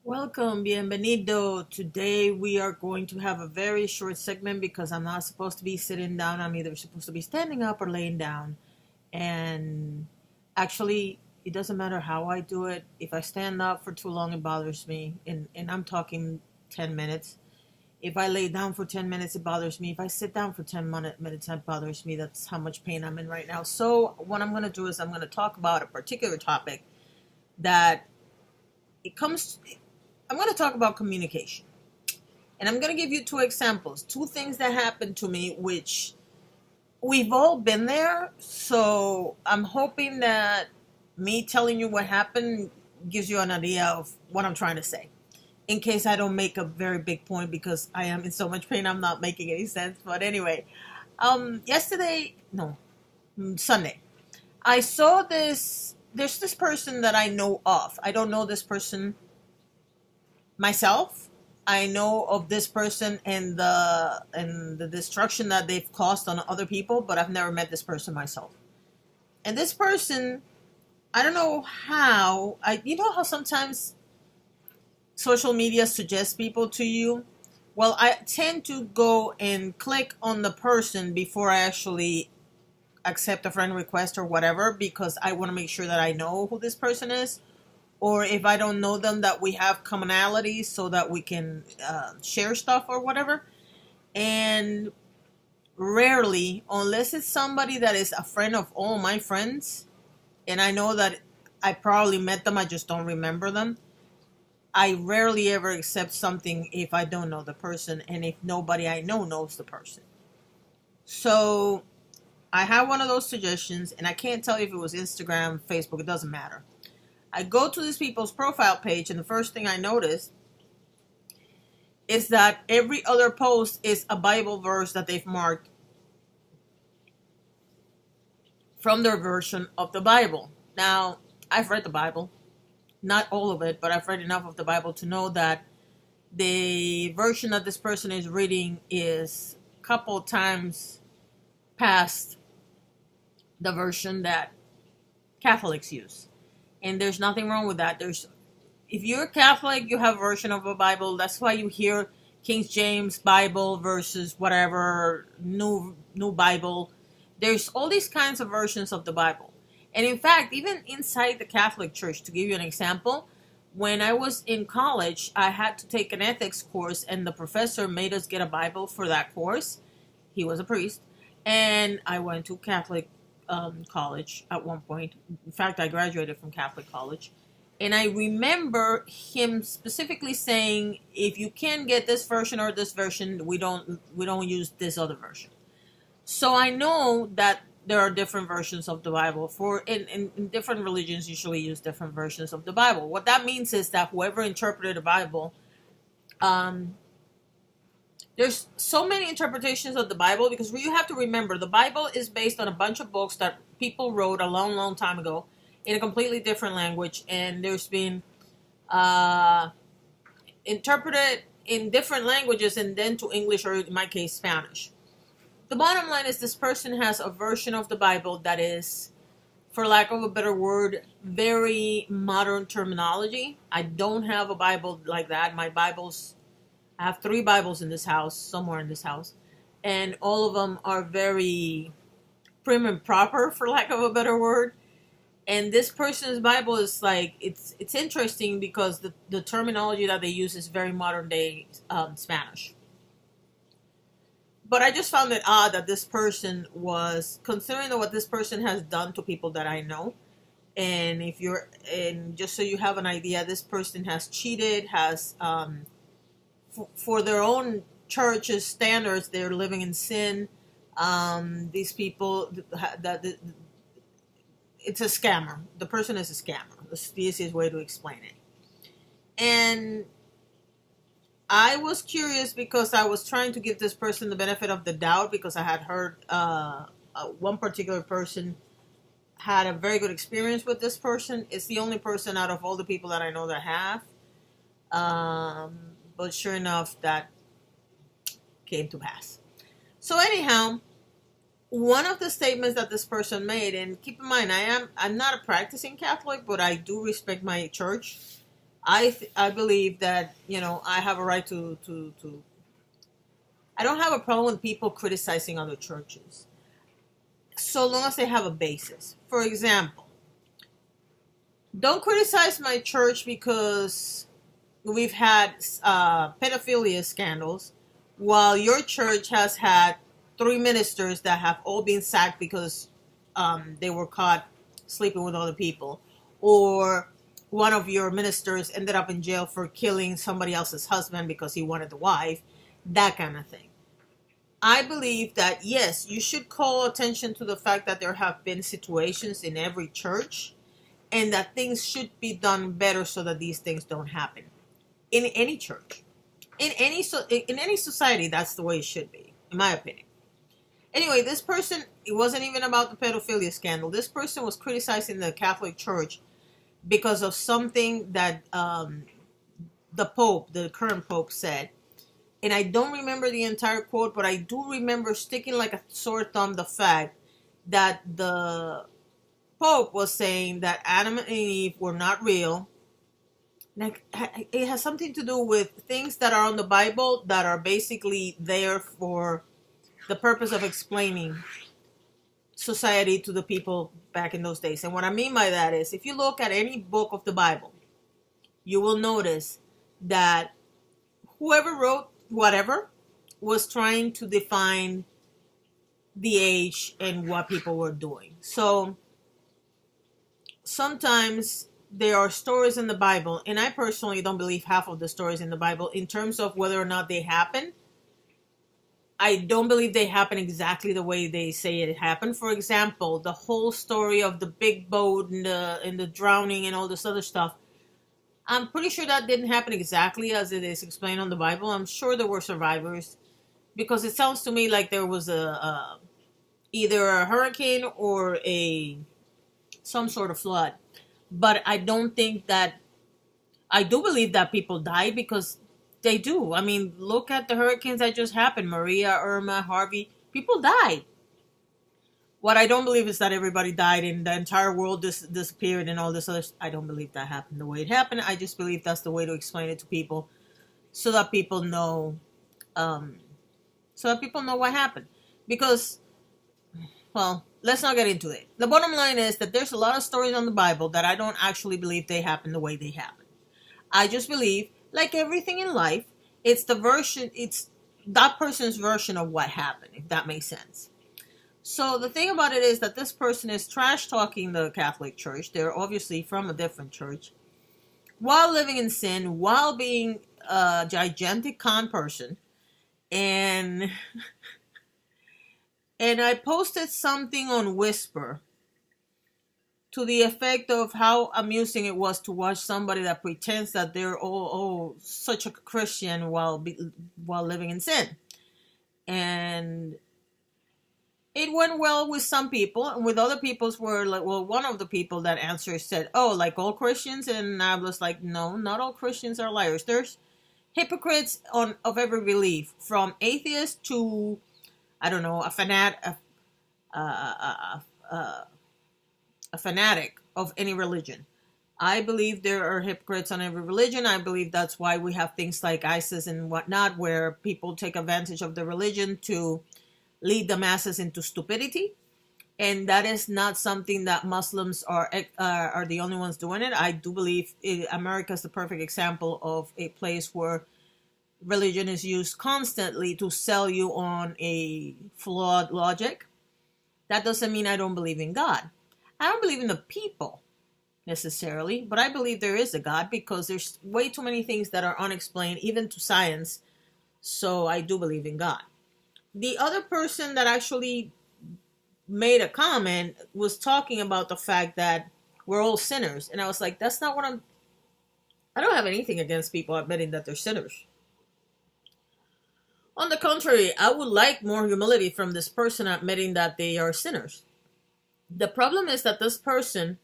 Welcome, bienvenido. Today we are going to have a very short segment because I'm not supposed to be sitting down. I'm either supposed to be standing up or laying down. And actually, it doesn't matter how I do it. If I stand up for too long, it bothers me. And I'm talking 10 minutes. If I lay down for 10 minutes, it bothers me. If I sit down for 10 minutes, it bothers me. That's how much pain I'm in right now. So, what I'm going to do is I'm going to talk about a particular topic that it comes. I'm going to talk about communication. And I'm going to give you two examples, two things that happened to me, which we've all been there. So I'm hoping that me telling you what happened gives you an idea of what I'm trying to say. In case I don't make a very big point because I am in so much pain, I'm not making any sense. But anyway, Sunday, I saw this. There's this person that I know of. I don't know this person myself. I know of this person and the destruction that they've caused on other people, but I've never met this person myself. And this person, I don't know how. You know how sometimes social media suggests people to you? Well, I tend to go and click on the person before I actually accept a friend request or whatever, because I want to make sure that I know who this person is, or if I don't know them, that we have commonalities so that we can share stuff or whatever. And rarely, unless it's somebody that is a friend of all my friends, and I know that I probably met them, I just don't remember them, I rarely ever accept something if I don't know the person and if nobody I know knows the person. So I have one of those suggestions, and I can't tell you if it was Instagram, Facebook, it doesn't matter. I go to these people's profile page, and the first thing I notice is that every other post is a Bible verse that they've marked from their version of the Bible. Now, I've read the Bible, not all of it, but I've read enough of the Bible to know that the version that this person is reading is a couple times past the version that Catholics use. And there's nothing wrong with that. If you're Catholic, you have a version of a Bible. That's why you hear King James Bible versus whatever new Bible. There's all these kinds of versions of the Bible. And in fact, even inside the Catholic Church, to give you an example, when I was in college, I had to take an ethics course, and the professor made us get a Bible for that course. He was a priest. And I went to Catholic college at one point. In fact, I graduated from Catholic college. And I remember him specifically saying, if you can get this version or this version, we don't use this other version. So I know that there are different versions of the Bible. In different religions usually use different versions of the Bible. What that means is that whoever interpreted the Bible, there's so many interpretations of the Bible, because you have to remember the Bible is based on a bunch of books that people wrote a long, long time ago in a completely different language, and there's been interpreted in different languages and then to English, or in my case, Spanish. The bottom line is this person has a version of the Bible that is, for lack of a better word, very modern terminology. I don't have a Bible like that. I have 3 Bibles in this house, somewhere in this house, and all of them are very prim and proper, for lack of a better word. And this person's Bible is like, it's interesting because the terminology that they use is very modern day Spanish. But I just found it odd that this person was, considering what this person has done to people that I know, and just so you have an idea, this person has cheated, has for their own church's standards, they're living in sin. These people, it's a scammer. The person is a scammer. That's the easiest way to explain it. And I was curious because I was trying to give this person the benefit of the doubt, because I had heard one particular person had a very good experience with this person. It's the only person out of all the people that I know that have. But sure enough, that came to pass. So anyhow, one of the statements that this person made, and keep in mind, I'm not a practicing Catholic, but I do respect my church. I believe that, I have a right to. I don't have a problem with people criticizing other churches, so long as they have a basis. For example, don't criticize my church because we've had pedophilia scandals, while your church has had three ministers that have all been sacked because they were caught sleeping with other people, or one of your ministers ended up in jail for killing somebody else's husband because he wanted the wife, that kind of thing. I believe that, yes, you should call attention to the fact that there have been situations in every church and that things should be done better so that these things don't happen in any church, in any society. That's the way it should be, in my opinion. Anyway, this person, it wasn't even about the pedophilia scandal. This person was criticizing the Catholic Church because of something that the current Pope, said. And I don't remember the entire quote, but I do remember sticking like a sore thumb the fact that the Pope was saying that Adam and Eve were not real. Like, it has something to do with things that are on the Bible that are basically there for the purpose of explaining society to the people back in those days. And what I mean by that is, if you look at any book of the Bible, you will notice that whoever wrote whatever was trying to define the age and what people were doing. So sometimes there are stories in the Bible, and I personally don't believe half of the stories in the Bible in terms of whether or not they happen. I don't believe they happen exactly the way they say it happened. For example, the whole story of the big boat and the drowning and all this other stuff, I'm pretty sure that didn't happen exactly as it is explained on the Bible. I'm sure there were survivors, because it sounds to me like there was either a hurricane or some sort of flood. But I don't think that, I do believe that people died, because they do. I mean, look at the hurricanes that just happened. Maria, Irma, Harvey. People died. What I don't believe is that everybody died and the entire world disappeared and all this other. I don't believe that happened the way it happened. I just believe that's the way to explain it to people, so that people know, what happened. Because, well, let's not get into it. The bottom line is that there's a lot of stories on the Bible that I don't actually believe they happened the way they happened. I just believe, like everything in life, it's that person's version of what happened, if that makes sense. So the thing about it is that this person is trash talking the Catholic Church. They're obviously from a different church, while living in sin, while being a gigantic con person. And I posted something on Whisper to the effect of how amusing it was to watch somebody that pretends that they're such a Christian while living in sin. And it went well with some people, and with other people's were like, well, one of the people that answered said, "Oh, like all Christians?" And I was like, "No, not all Christians are liars. There's hypocrites of every belief, from atheist to, I don't know, a fanatic of any religion. I believe there are hypocrites on every religion. I believe that's why we have things like ISIS and whatnot, where people take advantage of the religion to lead the masses into stupidity. And that is not something that Muslims are the only ones doing it. I do believe America is the perfect example of a place where religion is used constantly to sell you on a flawed logic. That doesn't mean I don't believe in God. I don't believe in the people necessarily, but I believe there is a God, because there's way too many things that are unexplained, even to science. So I do believe in God. The other person that actually made a comment was talking about the fact that we're all sinners. And I was like, that's not what I don't have anything against people admitting that they're sinners. On the contrary, I would like more humility from this person admitting that they are sinners. The problem is that this person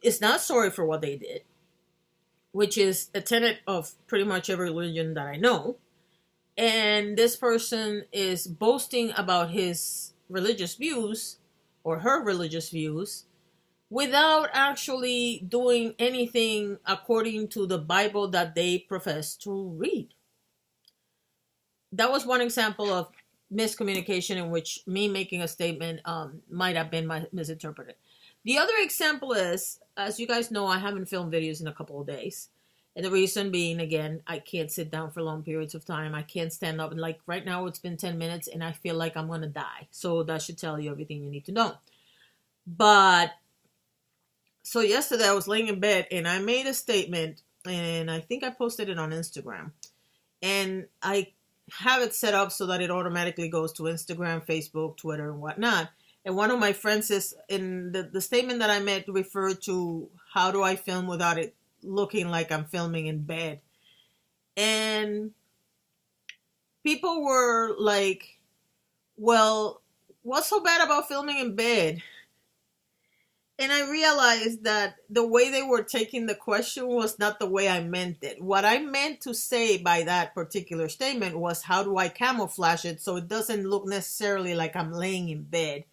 is not sorry for what they did, which is a tenet of pretty much every religion that I know. And this person is boasting about his religious views, or her religious views, without actually doing anything according to the Bible that they profess to read. That was one example of miscommunication in which me making a statement might have been misinterpreted. The other example is, as you guys know, I haven't filmed videos in a couple of days. And the reason being, again, I can't sit down for long periods of time. I can't stand up. And like right now, it's been 10 minutes and I feel like I'm going to die. So that should tell you everything you need to know. But so yesterday I was laying in bed and I made a statement, and I think I posted it on Instagram. And I have it set up so that it automatically goes to Instagram, Facebook, Twitter, and whatnot. And one of my friends says, in the statement that I made referred to how do I film without it looking like I'm filming in bed. And people were like, well, what's so bad about filming in bed? And I realized that the way they were taking the question was not the way I meant it. What I meant to say by that particular statement was, how do I camouflage it so it doesn't look necessarily like I'm laying in bed?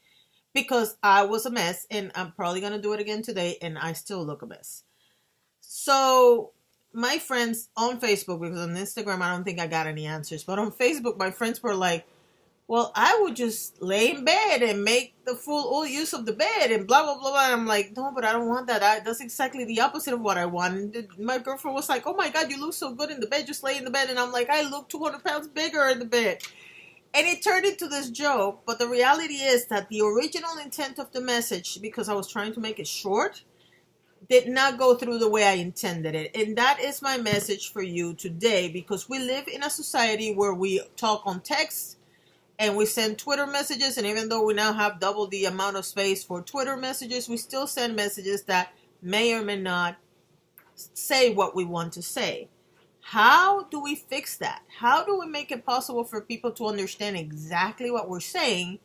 Because I was a mess, and I'm probably going to do it again today, and I still look a mess. So my friends on Facebook, because on Instagram I don't think I got any answers, but on Facebook my friends were like, well, I would just lay in bed and make the full use of the bed and blah, blah, blah, blah. And I'm like, no, but I don't want that. That's exactly the opposite of what I want. And my girlfriend was like, oh my God, you look so good in the bed. Just lay in the bed. And I'm like, I look 200 pounds bigger in the bed. And it turned into this joke. But the reality is that the original intent of the message, because I was trying to make it short, did not go through the way I intended it. And that is my message for you today, because we live in a society where we talk on text and we send Twitter messages. And even though we now have double the amount of space for Twitter messages, we still send messages that may or may not say what we want to say. How do we fix that? How do we make it possible for people to understand exactly what we're saying,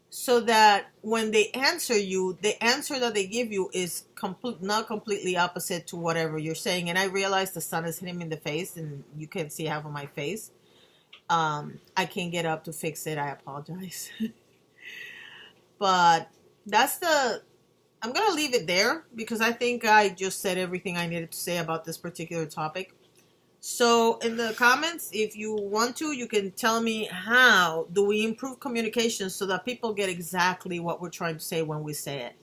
so that when they answer you, the answer that they give you is not completely opposite to whatever you're saying? And I realize the sun is hitting me in the face and you can't see half of my face. I can't get up to fix it. I apologize. But I'm going to leave it there, because I think I just said everything I needed to say about this particular topic. So in the comments, if you want to, you can tell me, how do we improve communication so that people get exactly what we're trying to say when we say it.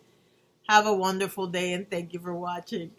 Have a wonderful day, and thank you for watching.